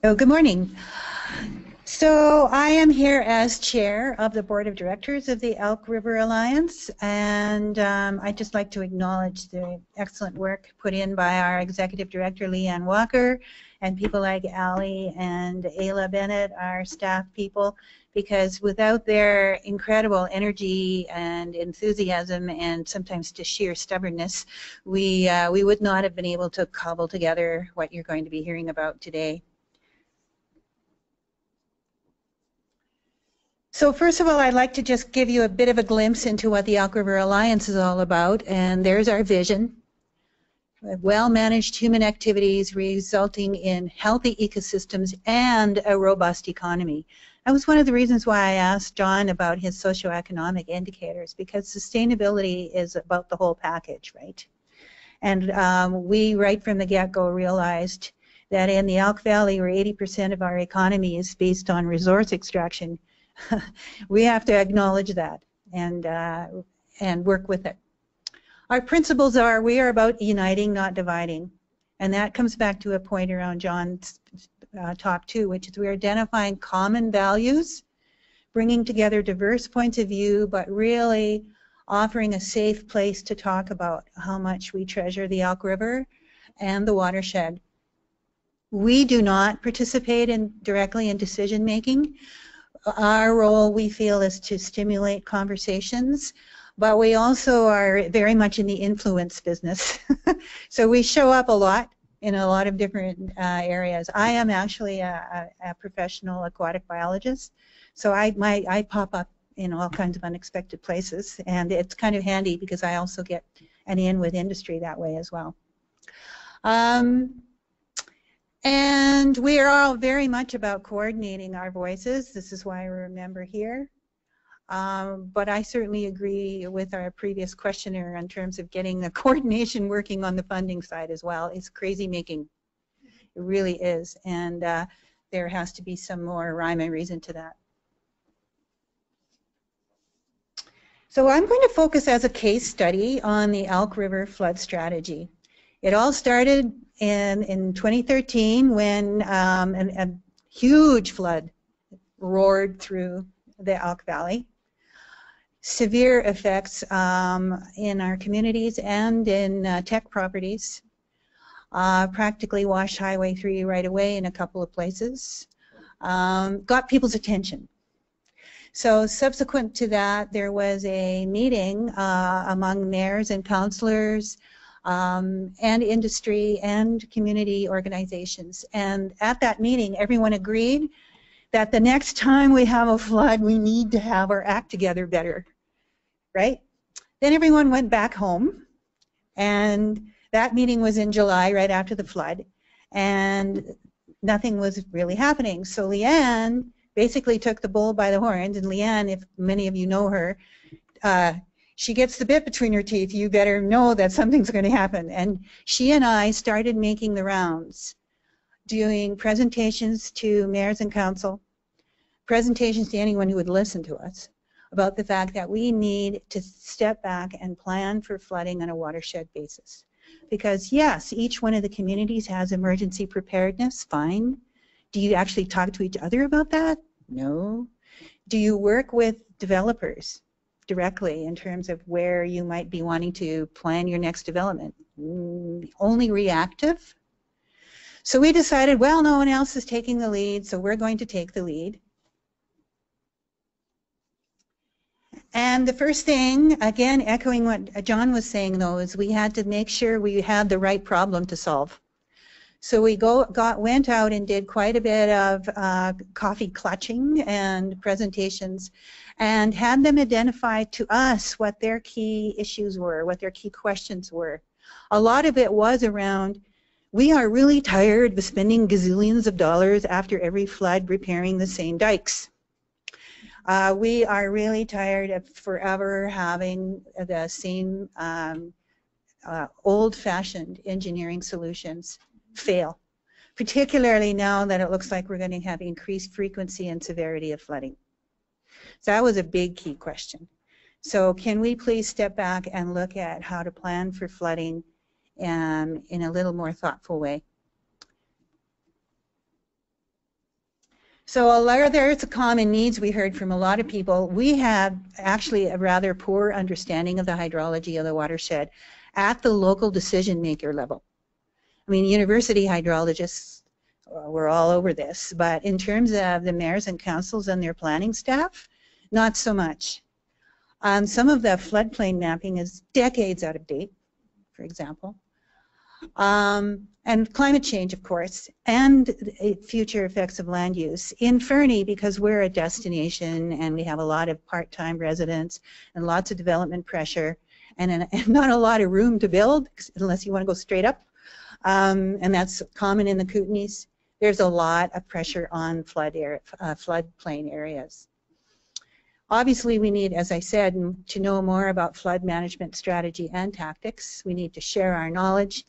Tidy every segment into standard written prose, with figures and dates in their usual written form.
Oh, good morning. So I am here as chair of the board of directors of the Elk River Alliance, and I'd just like to acknowledge the excellent work put in by our executive director, Leanne Walker, and people like Ali and Ayla Bennett, our staff people, because without their incredible energy and enthusiasm and sometimes just sheer stubbornness, we would not have been able to cobble together what you're going to be hearing about today. So first of all, I'd like to just give you a bit of a glimpse into what the Elk River Alliance is all about, and there's our vision. Well-managed human activities resulting in healthy ecosystems and a robust economy. That was one of the reasons why I asked John about his socioeconomic indicators, because sustainability is about the whole package, right? And we, right from the get-go, realized that in the Elk Valley, where 80% of our economy is based on resource extraction, we have to acknowledge that and work with it. Our principles are, we are about uniting, not dividing. And that comes back to a point around John's talk too, which is we're identifying common values, bringing together diverse points of view, but really offering a safe place to talk about how much we treasure the Elk River and the watershed. We do not participate directly in decision making. Our role, we feel, is to stimulate conversations, but we also are very much in the influence business. So we show up a lot in a lot of different areas. I am actually a professional aquatic biologist, so I pop up in all kinds of unexpected places, and it's kind of handy because I also get an in with industry that way as well. And we are all very much about coordinating our voices. This is why I remember here. But I certainly agree with our previous questioner in terms of getting the coordination working on the funding side as well. It's crazy making. It really is. And there has to be some more rhyme and reason to that. So I'm going to focus as a case study on the Elk River flood strategy. It all started in 2013 when a huge flood roared through the Elk Valley. Severe effects in our communities and in tech properties. Practically washed Highway 3 right away in a couple of places. Got people's attention. So subsequent to that, there was a meeting among mayors and councillors and industry and community organizations. And at that meeting, everyone agreed that the next time we have a flood, we need to have our act together better, right? Then everyone went back home, and that meeting was in July, right after the flood, and nothing was really happening. So Leanne basically took the bull by the horns, and Leanne, if many of you know her, she gets the bit between her teeth. You better know that something's going to happen. And she and I started making the rounds, doing presentations to mayors and council, presentations to anyone who would listen to us about the fact that we need to step back and plan for flooding on a watershed basis. Because yes, each one of the communities has emergency preparedness, fine. Do you actually talk to each other about that? No. Do you work with developers directly in terms of where you might be wanting to plan your next development? Only reactive? So we decided, well, no one else is taking the lead, so we're going to take the lead. And the first thing, again, echoing what John was saying, though, is we had to make sure we had the right problem to solve. So we went out and did quite a bit of coffee clutching and presentations and had them identify to us what their key issues were, what their key questions were. A lot of it was around, we are really tired of spending gazillions of dollars after every flood repairing the same dikes. We are really tired of forever having the same old-fashioned engineering solutions fail, particularly now that it looks like we're going to have increased frequency and severity of flooding. So that was a big key question. So can we please step back and look at how to plan for flooding in a little more thoughtful way? So there's a common needs we heard from a lot of people. We had actually a rather poor understanding of the hydrology of the watershed at the local decision maker level. I mean, university hydrologists were all over this, but in terms of the mayors and councils and their planning staff, not so much. Some of the floodplain mapping is decades out of date, for example. And climate change, of course, and future effects of land use. In Fernie, because we're a destination and we have a lot of part-time residents and lots of development pressure and not a lot of room to build unless you want to go straight up, and that's common in the Kootenays, there's a lot of pressure on floodplain areas. Obviously, we need, as I said, to know more about flood management strategy and tactics. We need to share our knowledge,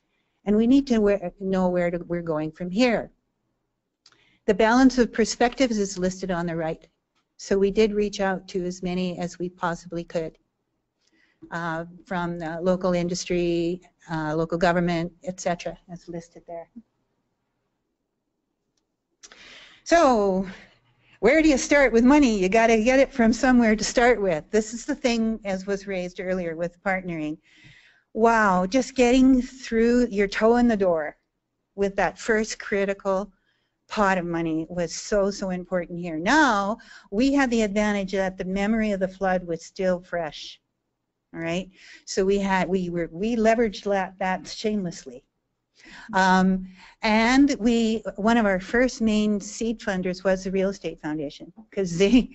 and we need to know where we're going from here. The balance of perspectives is listed on the right. So we did reach out to as many as we possibly could, from the local industry, local government, etc., as listed there. So, where do you start with money? You got to get it from somewhere to start with. This is the thing, as was raised earlier, with partnering. Wow, just getting through your toe in the door with that first critical pot of money was so important here. Now, we had the advantage that the memory of the flood was still fresh. All right, so we leveraged that shamelessly. And one of our first main seed funders was the Real Estate Foundation, because they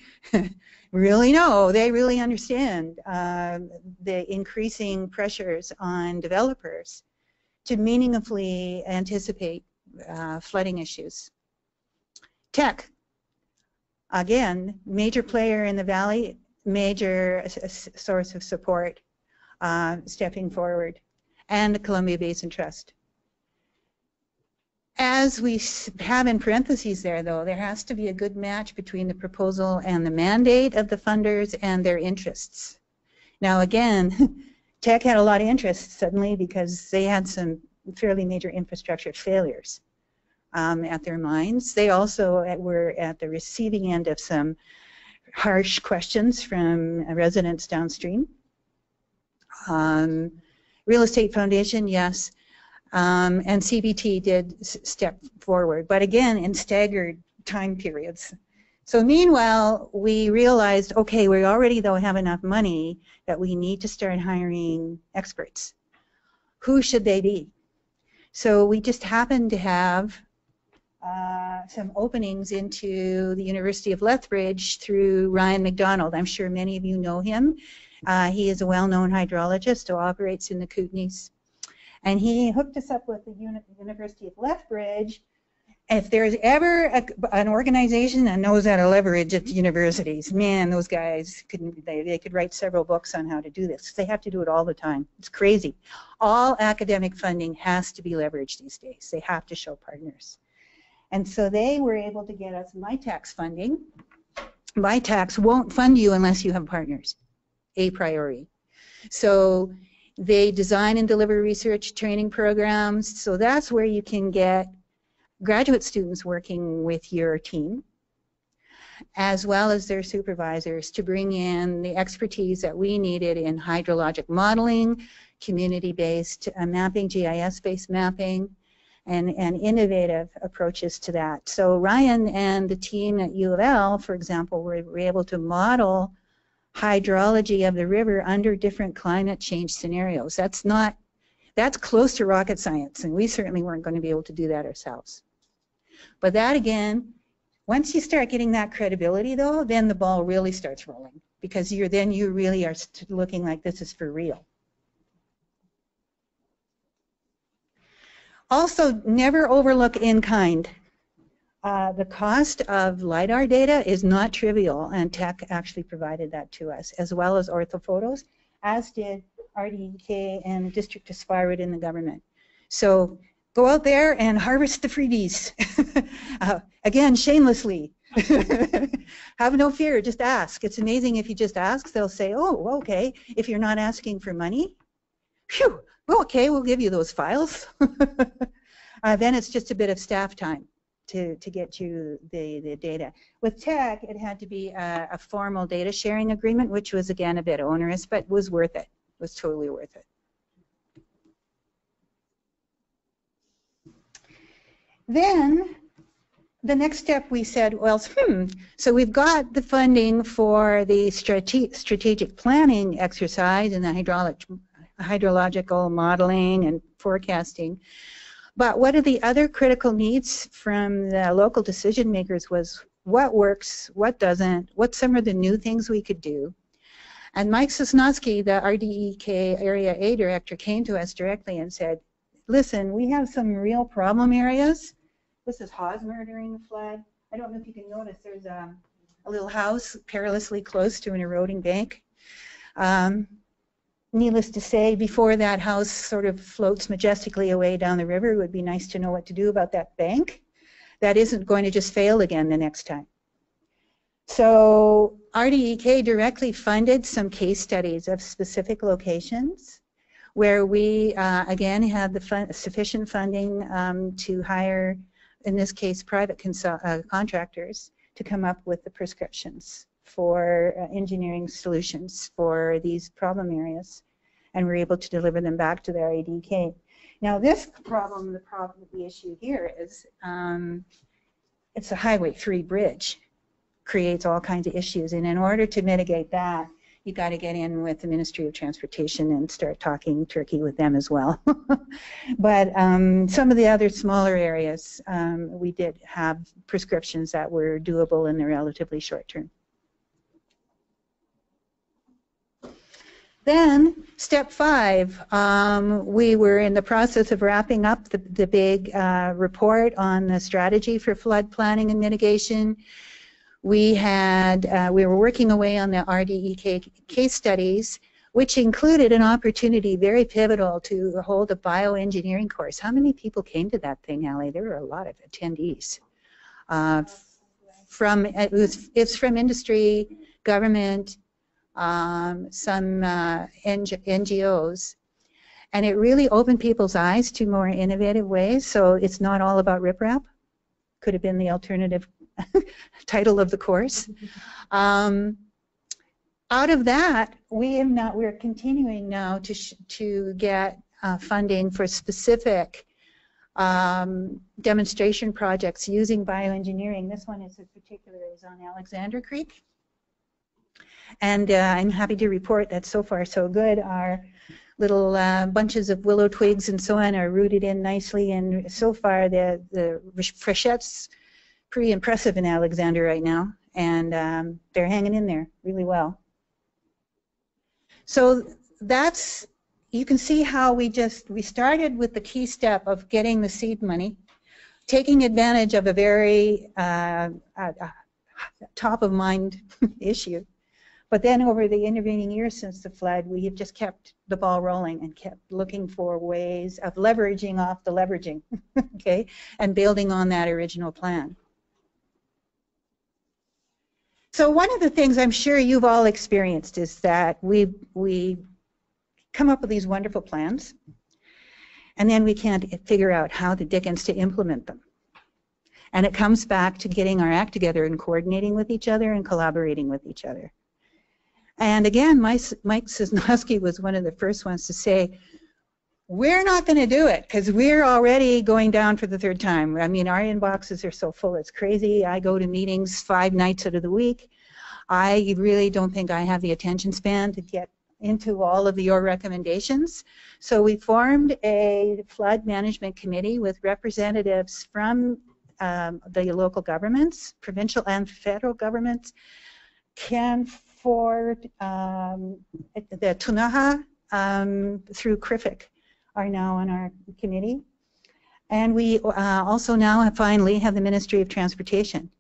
really know, they really understand the increasing pressures on developers to meaningfully anticipate flooding issues. Tech, again, major player in the valley, major source of support stepping forward, and the Columbia Basin Trust. As we have in parentheses there, though, there has to be a good match between the proposal and the mandate of the funders and their interests. Now, again, Tech had a lot of interest suddenly because they had some fairly major infrastructure failures at their mines. They also were at the receiving end of some harsh questions from residents downstream. Real Estate Foundation, yes. And CBT did step forward, but again in staggered time periods. So meanwhile, we realized, okay, we already though have enough money that we need to start hiring experts. Who should they be? So we just happened to have some openings into the University of Lethbridge through Ryan McDonald. I'm sure many of you know him. He is a well-known hydrologist who operates in the Kootenays. And he hooked us up with the University of Lethbridge. If there's ever an organization that knows how to leverage at the universities, man, those guys they could write several books on how to do this. They have to do it all the time. It's crazy. All academic funding has to be leveraged these days. They have to show partners. And so they were able to get us MyTax funding. MyTax won't fund you unless you have partners, a priori. So they design and deliver research training programs, so that's where you can get graduate students working with your team, as well as their supervisors, to bring in the expertise that we needed in hydrologic modeling, community-based mapping, GIS-based mapping, and innovative approaches to that. So Ryan and the team at U of L, for example, were able to model hydrology of the river under different climate change scenarios. That's close to rocket science, and we certainly weren't going to be able to do that ourselves. But that, again, once you start getting that credibility, though, then the ball really starts rolling, because you really are looking like this is for real. Also, never overlook in-kind. The cost of LiDAR data is not trivial, and Tech actually provided that to us, as well as orthophotos, as did RDK and District Aspirate in the government. So go out there and harvest the freebies. Again, shamelessly. Have no fear, just ask. It's amazing if you just ask, they'll say, oh, okay, if you're not asking for money, phew, well, okay, we'll give you those files. Then it's just a bit of staff time to get you the data. With tech, it had to be a formal data sharing agreement, which was again a bit onerous, but was worth it. Was totally worth it. Then the next step we said, well, so we've got the funding for the strategic planning exercise and the hydrological modeling and forecasting. But what are the other critical needs from the local decision makers was what works, what doesn't, what some of the new things we could do. And Mike Sosnowski, the RDEK Area A Director, came to us directly and said, listen, we have some real problem areas. This is Hawes murdering flood. I don't know if you can notice there's a little house perilously close to an eroding bank. Needless to say, before that house sort of floats majestically away down the river, it would be nice to know what to do about that bank. That isn't going to just fail again the next time. So RDEK directly funded some case studies of specific locations where we, again, had the sufficient funding to hire, in this case, private contractors to come up with the prescriptions for engineering solutions for these problem areas, and we're able to deliver them back to the RDEK. Now this problem, the issue here is it's a Highway 3 bridge, creates all kinds of issues, and in order to mitigate that, you got to get in with the Ministry of Transportation and start talking turkey with them as well. But some of the other smaller areas, we did have prescriptions that were doable in the relatively short term. Then, step 5, we were in the process of wrapping up the big report on the strategy for flood planning and mitigation. We were working away on the RDEK case studies, which included an opportunity very pivotal to hold a bioengineering course. How many people came to that thing, Allie? There were a lot of attendees. It's from industry, government, some NGOs, and it really opened people's eyes to more innovative ways. So it's not all about riprap. Could have been the alternative title of the course. Out of that, we're continuing now to get funding for specific demonstration projects using bioengineering. This one is on Alexander Creek. And I'm happy to report that so far so good. Our little bunches of willow twigs and so on are rooted in nicely, and so far the freshette's pretty impressive in Alexander right now, and they're hanging in there really well. So that's, you can see how we started with the key step of getting the seed money, taking advantage of a very top of mind issue. But then over the intervening years since the flood, we have just kept the ball rolling and kept looking for ways of leveraging off the leveraging, okay, and building on that original plan. So one of the things I'm sure you've all experienced is that we come up with these wonderful plans, and then we can't figure out how the dickens to implement them. And it comes back to getting our act together and coordinating with each other and collaborating with each other. And again, Mike Sosnowski was one of the first ones to say, we're not going to do it because we're already going down for the 3rd time. I mean, our inboxes are so full, it's crazy. I go to meetings 5 nights out of the week. I really don't think I have the attention span to get into all of your recommendations. So we formed a flood management committee with representatives from the local governments, provincial and federal governments, Canford, the Tunaha, through CRIFIC are now on our committee. And we also now finally have the Ministry of Transportation.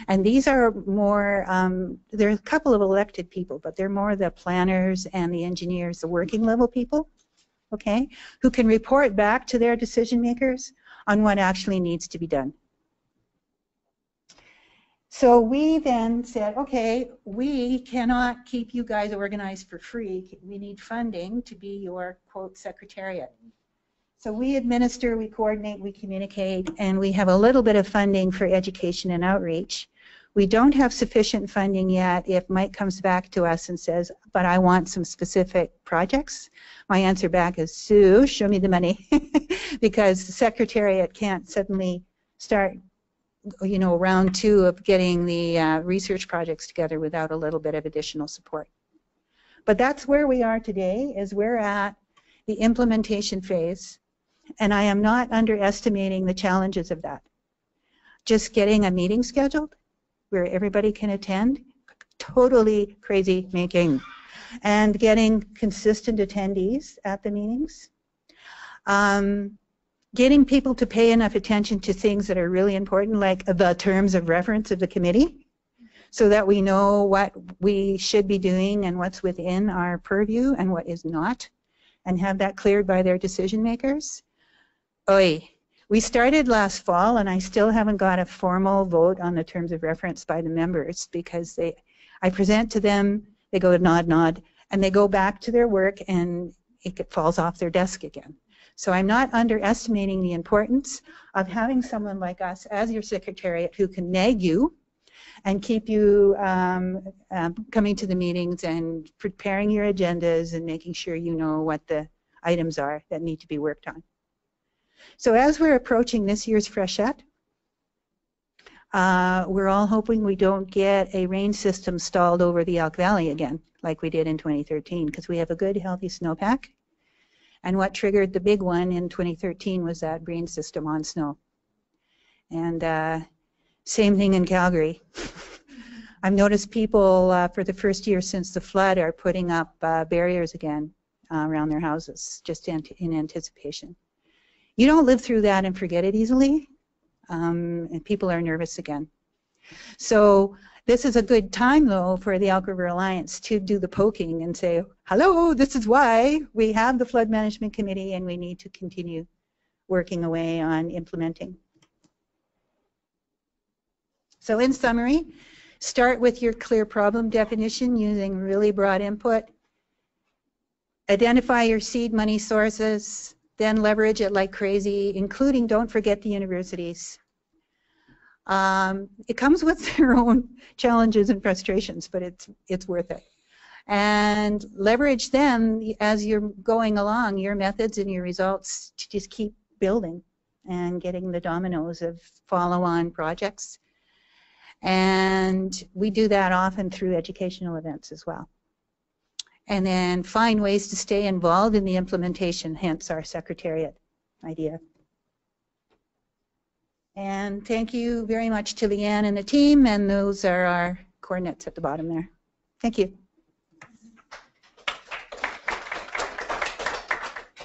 And these are more, there are a couple of elected people, but they're more the planners and the engineers, the working level people, okay, who can report back to their decision makers on what actually needs to be done. So we then said, okay, we cannot keep you guys organized for free. We need funding to be your, quote, secretariat. So we administer, we coordinate, we communicate, and we have a little bit of funding for education and outreach. We don't have sufficient funding yet if Mike comes back to us and says, but I want some specific projects. My answer back is, Sue, show me the money, because the Secretariat can't suddenly start, you know, round 2 of getting the research projects together without a little bit of additional support. But that's where we are today, is we're at the implementation phase, and I am not underestimating the challenges of that. Just getting a meeting scheduled where everybody can attend, totally crazy making, and getting consistent attendees at the meetings. Getting people to pay enough attention to things that are really important, like the terms of reference of the committee, so that we know what we should be doing and what's within our purview and what is not, and have that cleared by their decision makers. Oy. We started last fall, and I still haven't got a formal vote on the terms of reference by the members, because I present to them, they go nod, nod, and they go back to their work, and it falls off their desk again. So I'm not underestimating the importance of having someone like us as your secretariat who can nag you and keep you coming to the meetings and preparing your agendas and making sure you know what the items are that need to be worked on. So as we're approaching this year's freshet, we're all hoping we don't get a rain system stalled over the Elk Valley again, like we did in 2013, because we have a good, healthy snowpack. And what triggered the big one in 2013 was that rain system on snow. And same thing in Calgary. I've noticed people for the first year since the flood are putting up barriers again around their houses, just in anticipation. You don't live through that and forget it easily, and people are nervous again. So this is a good time, though, for the Elk River Alliance to do the poking and say, hello, this is why we have the Flood Management Committee, and we need to continue working away on implementing. So in summary, start with your clear problem definition using really broad input. Identify your seed money sources, then leverage it like crazy, including, don't forget, the universities. It comes with their own challenges and frustrations, but it's worth it. And leverage them as you're going along, your methods and your results, to just keep building and getting the dominoes of follow-on projects. And we do that often through educational events as well. And then find ways to stay involved in the implementation, hence our secretariat idea. And thank you very much to Leanne and the team, and those are our coordinates at the bottom there. Thank you.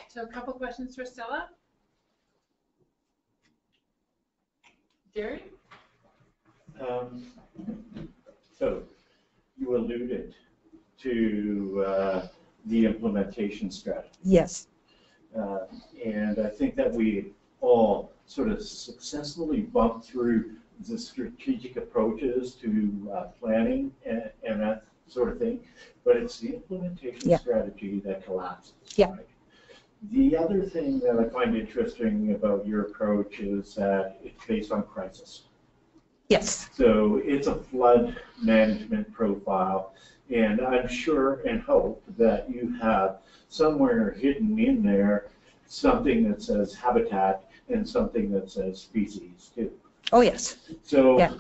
So a couple questions for Stella. Jerry? So you alluded to the implementation strategy. Yes. And I think that we all sort of successfully bumped through the strategic approaches to planning and that sort of thing, but it's the implementation strategy that collapses. Yeah. Right? The other thing that I find interesting about your approach is that it's based on crisis. Yes. So it's a flood management profile, and I'm sure and hope that you have somewhere hidden in there something that says habitat and something that says species too. Oh yes. So,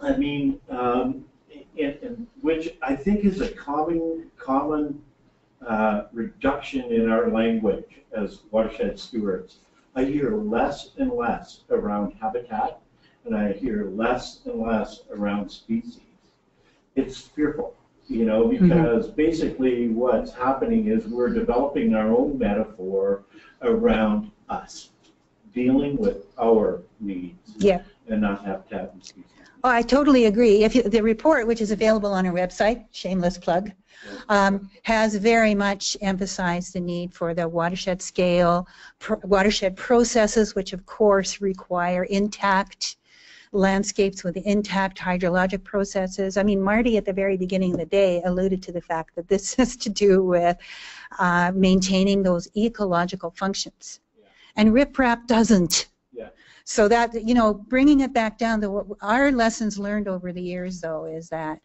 I mean, which I think is a common reduction in our language as watershed stewards. I hear less and less around habitat, and I hear less and less around species. It's fearful, you know, because basically what's happening is we're developing our own metaphor around us, dealing with our needs, and not habitat and species. Oh, I totally agree. If the report, which is available on our website, shameless plug, has very much emphasized the need for the watershed scale, watershed processes, which of course require intact landscapes with intact hydrologic processes. I mean, Marty at the very beginning of the day alluded to the fact that this has to do with maintaining those ecological functions. and riprap doesn't. Yeah. So that, you know, bringing it back down to what our lessons learned over the years, though, is that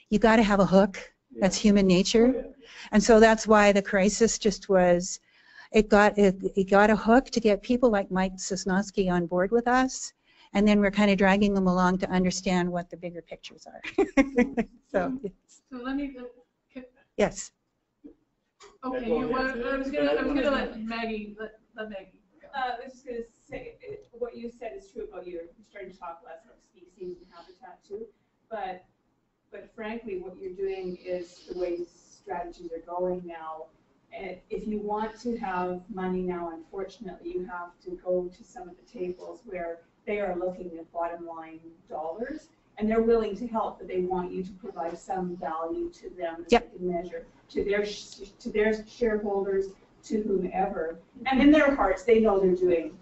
you got to have a hook. That's human nature. Oh, yeah. And so that's why the crisis just was, it got a hook to get people like Mike Sosnowski on board with us, and then we're kind of dragging them along to understand what the bigger pictures are. So let me. yes. Okay, Go you want, ahead. I was gonna let Maggie let Maggie go. I was just going to say, what you said is true about you're starting to talk less about species and habitat too, but frankly, what you're doing is the way strategies are going now. And if you want to have money now, unfortunately, you have to go to some of the tables where they are looking at bottom line dollars, and they're willing to help, but they want you to provide some value to them that they can measure to their shareholders, to whomever. And in their hearts, they know they're doing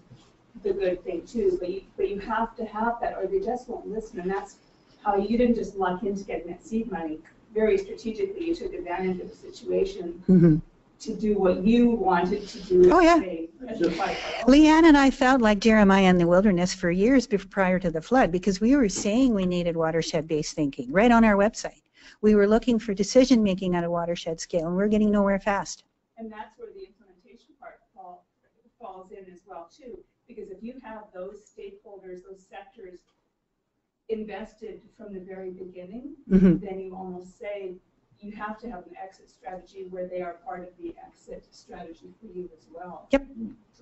the good thing too, but you have to have that, or they just won't listen. And that's how you didn't just luck into getting that seed money. Very strategically, you took advantage of the situation to do what you wanted to do. Oh, yeah. As a fight. Leanne and I felt like Jeremiah in the wilderness for years prior to the flood, because we were saying we needed watershed-based thinking right on our website. We were looking for decision-making at a watershed scale, and we're getting nowhere fast. And that's where the implementation part falls in as well too, because if you have those stakeholders, those sectors invested from the very beginning, then you almost say you have to have an exit strategy where they are part of the exit strategy for you as well. Yep.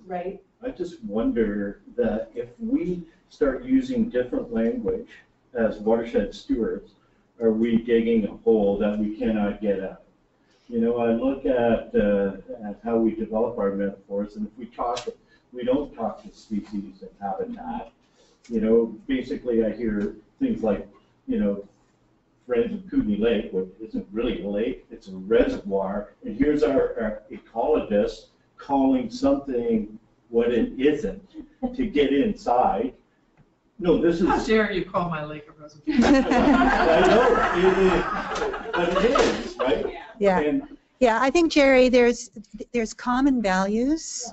Right? I just wonder that if we start using different language as watershed stewards, are we digging a hole that we cannot get out? You know, I look at how we develop our metaphors, and if we don't talk to species and habitat. You know, basically I hear things like, you know, Friends of Kootenai Lake, which isn't really a lake, it's a reservoir, and here's our ecologist calling something what it isn't to get inside. No, this is... How dare you call my lake a reservoir? I know, it is, but it is, right? Yeah. And, yeah, I think, Jerry, there's common values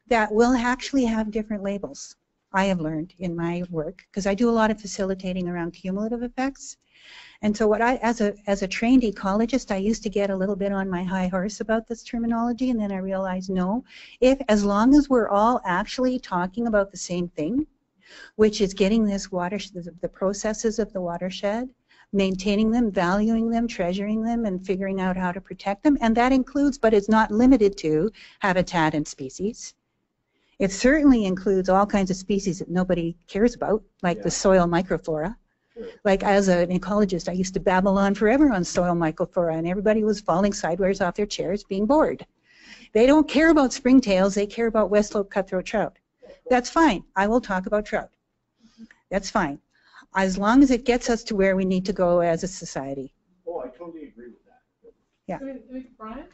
that will actually have different labels. I have learned in my work, because I do a lot of facilitating around cumulative effects. And so what as a trained ecologist, I used to get a little bit on my high horse about this terminology, and then I realized, no, as long as we're all actually talking about the same thing, which is getting this the processes of the watershed, maintaining them, valuing them, treasuring them, and figuring out how to protect them, and that includes, but it's not limited to, habitat and species. It certainly includes all kinds of species that nobody cares about, like the soil microflora. Sure. Like as an ecologist, I used to babble on forever on soil microflora, and everybody was falling sideways off their chairs being bored. They don't care about springtails, they care about West Slope cutthroat trout. That's fine. I will talk about trout. That's fine. As long as it gets us to where we need to go as a society. oh, I totally agree with that. Yeah. Brian?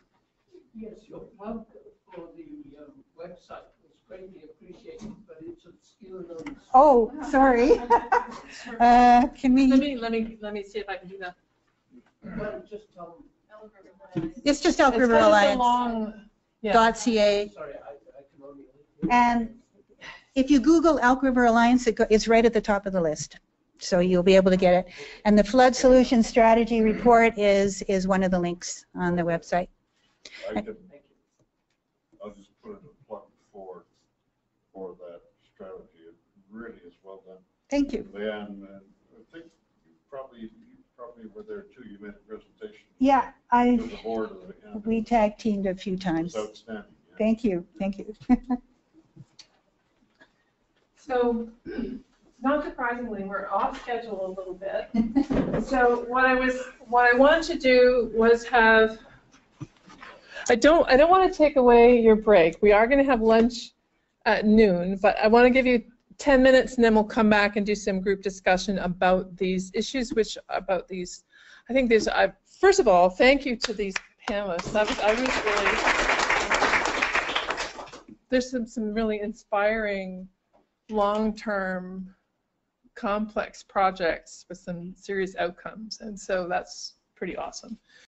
Yes, your plug for the website was greatly appreciated, but it's obscured on. Oh, sorry. Can we? Let me see if I can do that. Well, just It's just Elk River It's Alliance. long, .ca. sorry, I can only. And if you Google Elk River Alliance, it's right at the top of the list. So you'll be able to get it. And the Flood Solution Strategy Report is one of the links on the website. I'll just put in a plug for that strategy. It really is well done. Thank you. Leanne, I think you probably were there too. You made a presentation. Yeah, to the board of the end. we tag teamed a few times. It's outstanding. Yeah. Thank you. Thank you. So, not surprisingly, we're off schedule a little bit. So what I wanted to do was have. I don't want to take away your break. We are going to have lunch at noon, but I want to give you 10 minutes, and then we'll come back and do some group discussion about these issues. I think there's. First of all, thank you to these panelists. I was really. There's some really inspiring, long-term, complex projects with some serious outcomes, and so that's pretty awesome.